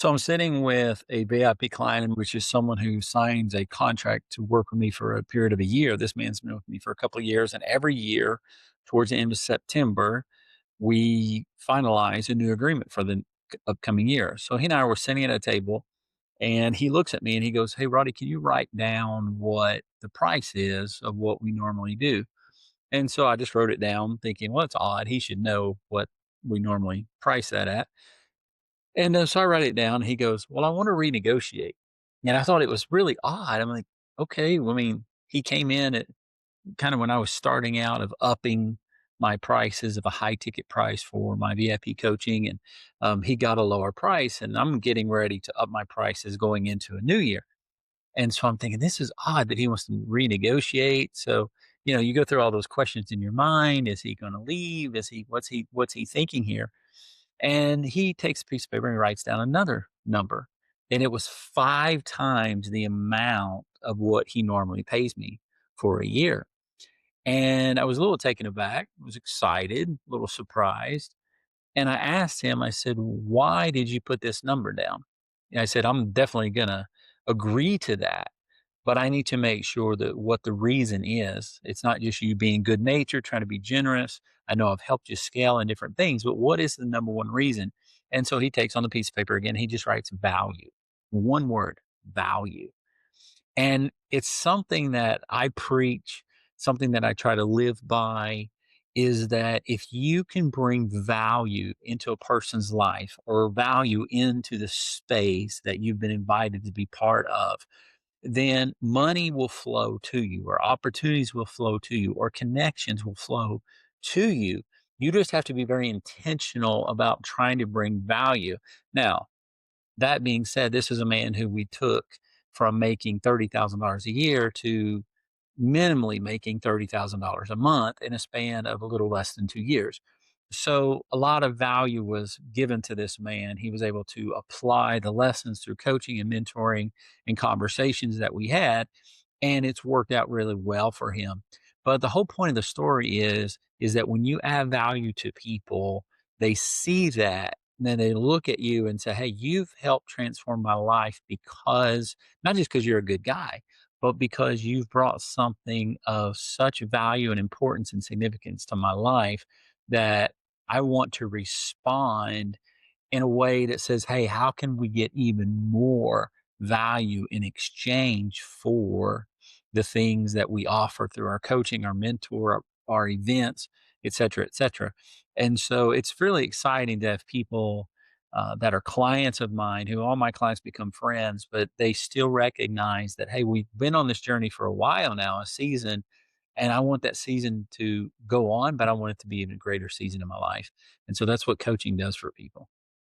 So I'm sitting with a VIP client, which is someone who signs a contract to work with me for a period of a year. This man's been with me for a couple of years, and every year, towards the end of September, we finalize a new agreement for the upcoming year. So he and I were sitting at a table, and he looks at me and he goes, "Hey, Roddy, can you write down what the price is of what we normally do?" And so I just wrote it down, thinking, "Well, it's odd. He should know what we normally price that at." And, so I write it down. He goes, "Well, I want to renegotiate." And I thought it was really odd. I'm like, "Okay." Well, I mean, he came in at kind of when I was starting out of upping my prices of a high ticket price for my VIP coaching, and he got a lower price, and I'm getting ready to up my prices going into a new year. And so I'm thinking, this is odd that he wants to renegotiate. So, you go through all those questions in your mind. Is he going to leave? What's he thinking here? And he takes a piece of paper and he writes down another number. And it was 5 times the amount of what he normally pays me for a year. And I was a little taken aback, was excited, a little surprised. And I asked him, I said, "Why did you put this number down?" And I said, "I'm definitely going to agree to that, but I need to make sure that what the reason is. It's not just you being good natured, trying to be generous. I know I've helped you scale in different things, but what is the number one reason?" And so he takes on the piece of paper again. He just writes value, one word, value. And it's something that I preach, something that I try to live by is that if you can bring value into a person's life or value into the space that you've been invited to be part of, then money will flow to you, or opportunities will flow to you, or connections will flow to you. You just have to be very intentional about trying to bring value. Now, that being said, this is a man who we took from making $30,000 a year to minimally making $30,000 a month in a span of a little less than 2 years. So a lot of value was given to this man. He was able to apply the lessons through coaching and mentoring and conversations that we had, and it's worked out really well for him. But the whole point of the story is that when you add value to people, they see that, and then they look at you and say, "Hey, you've helped transform my life because not just because you're a good guy, but because you've brought something of such value and importance and significance to my life that I want to respond in a way that says, hey, how can we get even more value in exchange for the things that we offer through our coaching, our mentor, our events, et cetera, et cetera." And so it's really exciting to have people that are clients of mine, who all my clients become friends, but they still recognize that, hey, we've been on this journey for a while now, a season, and I want that season to go on, but I want it to be even a greater season in my life. And so that's what coaching does for people.